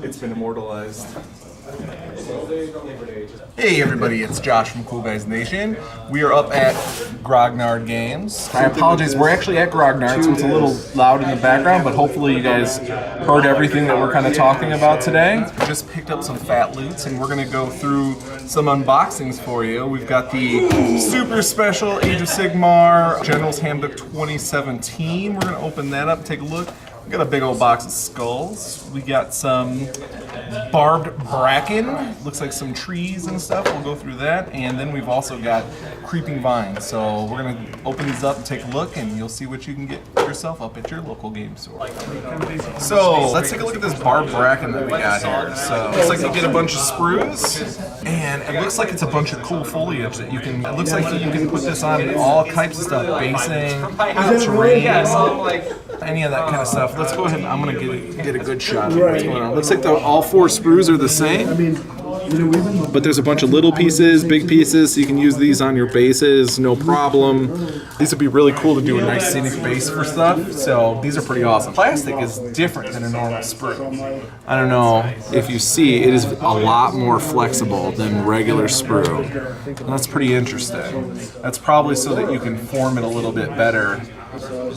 It's been immortalized. Hey everybody, it's Josh from Cool Guys Nation. We are up at Grognard Games. I apologize, we're actually at Grognard, so it's a little loud in the background, but hopefully you guys heard everything that we're kind of talking about today. We just picked up some fat loots and we're going to go through some unboxings for you. We've got the super special Age of Sigmar General's Handbook 2017. We're going to open that up, take a look. We got a big old box of skulls. We got some barbed bracken. Looks like some trees and stuff. We'll go through that. And then we've also got creeping vines. So we're going to open these up and take a look, and you'll see what you can get yourself up at your local game store. So let's take a look at this barbed bracken that we got here. So it looks like you get a bunch of sprues, and it looks like it's a bunch of cool foliage that you can. It looks like you can put this on all types of stuff, basing, terrain, any of that kind of stuff. Let's go ahead and I'm gonna get a good shot of what's going on. Looks like all four sprues are the same, but there's a bunch of little pieces, big pieces, so you can use these on your bases, no problem. These would be really cool to do a nice scenic base for stuff, so these are pretty awesome. Plastic is different than a normal sprue. I don't know if you see, it is a lot more flexible than regular sprue. And that's pretty interesting. That's probably so that you can form it a little bit better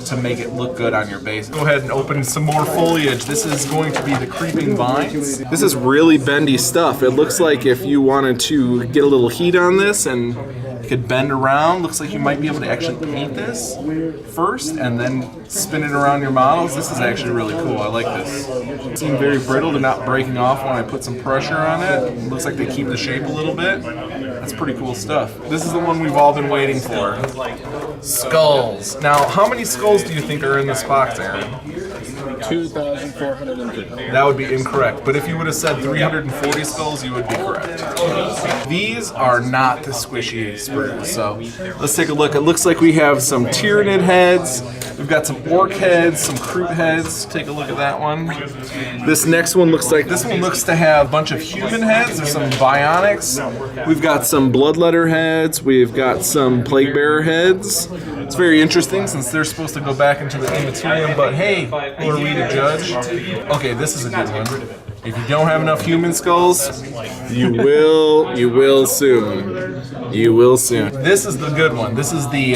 to make it look good on your base. Go ahead and open some more foliage. This is going to be the creeping vines. This is really bendy stuff. It looks like if you wanted to get a little heat on this and you could bend around, looks like you might be able to actually paint this first and then spin it around your models. This is actually really cool. I like this. They seem very brittle. They're not breaking off when I put some pressure on it. It looks like they keep the shape a little bit. That's pretty cool stuff. This is the one we've all been waiting for. Skulls. Now, how many skulls do you think are in this box, Aaron? 2,450. That would be incorrect, but if you would have said 340 skulls, you would be correct. These are not the squishy sprues, so let's take a look. It looks like we have some Tyranid heads, we've got some orc heads, some Kroot heads. Take a look at that one. This next one looks to have a bunch of human heads. There's some bionics. We've got some bloodletter heads. We've got some plague bearer heads. It's very interesting since they're supposed to go back into the Immaterium, but hey, who are we to judge? Okay, this is a good one. If you don't have enough human skulls, you will soon. You will soon. This is the good one. This is the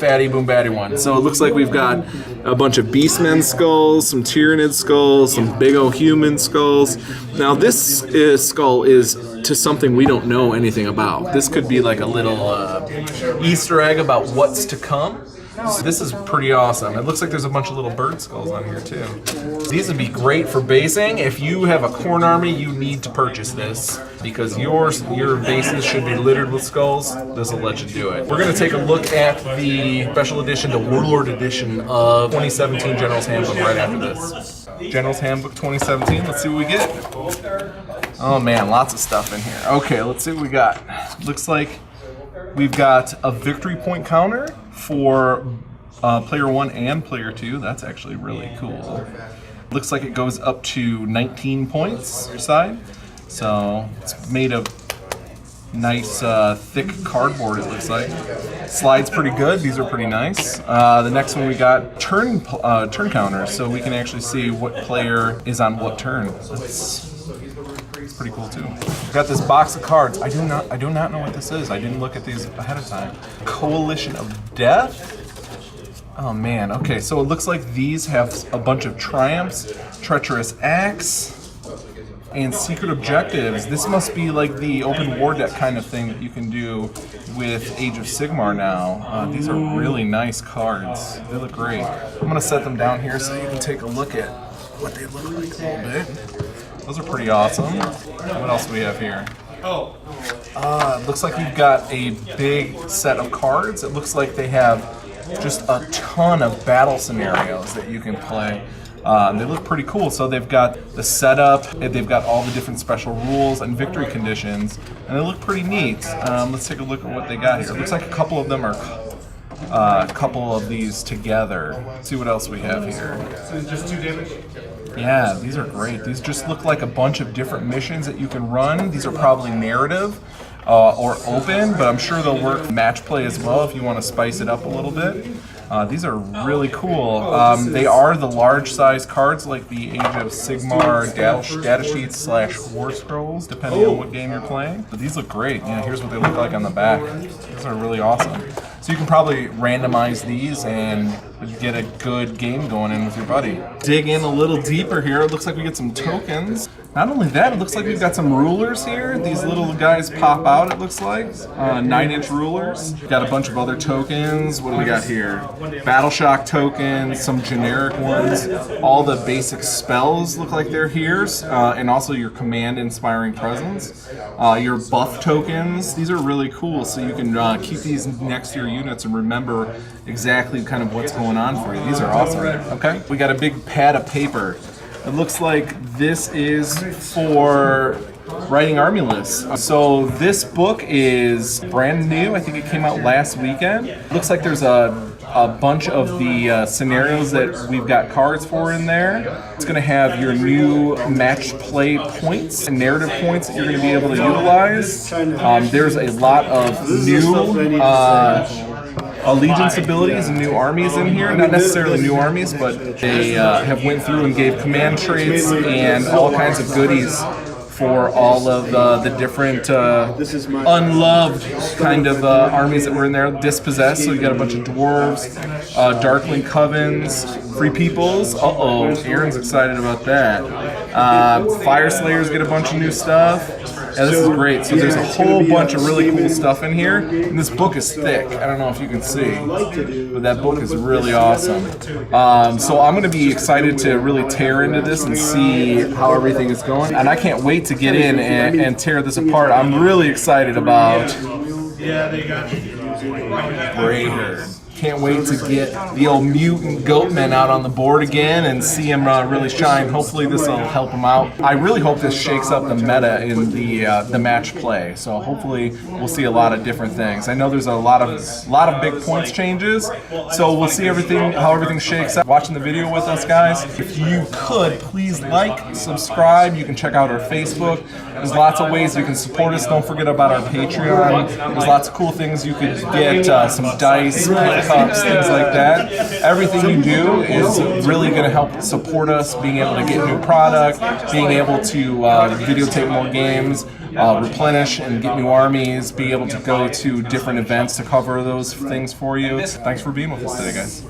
fatty boom batty one. So it looks like we've got a bunch of beastmen skulls, some Tyranid skulls, some big old human skulls. Now this skull is to something we don't know anything about. This could be like a little Easter egg about what's to come. So this is pretty awesome. It looks like there's a bunch of little bird skulls on here too. These would be great for basing. If you have a corn army, you need to purchase this because your bases should be littered with skulls. This will let you do it. We're going to take a look at the special edition, the Warlord edition of 2017 General's Handbook right after this. General's Handbook 2017. Let's see what we get. Oh man, lots of stuff in here. Okay, let's see what we got. Looks like we've got a victory point counter for player 1 and player 2. That's actually really cool. Looks like it goes up to 19 points per side. So it's made of nice thick cardboard, it looks like. Slides pretty good. These are pretty nice. The next one we got turn counters, so we can actually see what player is on what turn. It's pretty cool too. We've got this box of cards. I do not know what this is. I didn't look at these ahead of time. Coalition of Death. Oh man. Okay, so it looks like these have a bunch of triumphs, treacherous acts, and secret objectives. This must be like the open war deck kind of thing that you can do with Age of Sigmar now. These are really nice cards. They look great. I'm gonna set them down here so you can take a look at what they look like a little bit. Those are pretty awesome. What else do we have here? It looks like we've got a big set of cards. It looks like they have just a ton of battle scenarios that you can play. They look pretty cool. So they've got the setup, they've got all the different special rules and victory conditions, and they look pretty neat. Let's take a look at what they got here. It looks like a couple of them are a couple of these together. Let's see what else we have here. So just 2 damage? Yeah, these are great. These just look like a bunch of different missions that you can run. These are probably narrative or open, but I'm sure they'll work match play as well if you want to spice it up a little bit. These are really cool. They are the large size cards, like the Age of Sigmar data sheets / war scrolls, depending on what game you're playing. But these look great. Yeah, here's what they look like on the back. These are really awesome. So you can probably randomize these and get a good game going in with your buddy. Dig in a little deeper here. It looks like we get some tokens. Not only that, it looks like we've got some rulers here. These little guys pop out, it looks like. 9-inch rulers. Got a bunch of other tokens. What do we got here? Battle Shock tokens, some generic ones. All the basic spells look like they're here. And also your command inspiring presence. Your buff tokens. These are really cool, so you can keep these next to your units and remember exactly kind of what's going on for you. These are awesome. Okay, we got a big pad of paper. It looks like this is for writing army lists. So this book is brand new. I think it came out last weekend. It looks like there's a bunch of the scenarios that we've got cards for in there. It's going to have your new match play points and narrative points that you're going to be able to utilize. There's a lot of new allegiance abilities and new armies in here. Not necessarily new armies, but they have went through and gave command traits and all kinds of goodies for all of the different unloved kind of armies that were in there. Dispossessed, so you got a bunch of dwarves, darkling covens, free peoples. Aaron's excited about that. Fire Slayers get a bunch of new stuff. Yeah, this is great. So there's a whole bunch of really cool stuff in here. And this book is thick. I don't know if you can see, but that book is really awesome. So I'm going to be excited to really tear into this and see how everything is going. And I can't wait to get in and tear this apart. I'm really excited about Greyherd. Can't wait to get the old mutant goatmen out on the board again and see him really shine. Hopefully this will help him out. I really hope this shakes up the meta in the match play. So hopefully we'll see a lot of different things. I know there's a lot of big points changes. So we'll see how everything shakes out. Watching the video with us, guys. If you could, please like, subscribe. You can check out our Facebook. There's lots of ways you can support us. Don't forget about our Patreon. There's lots of cool things you could get, some dice, cups, things like that. Everything you do is really going to help support us being able to get new product, being able to videotape more games, replenish and get new armies, be able to go to different events to cover those things for you. Thanks for being with us today, guys.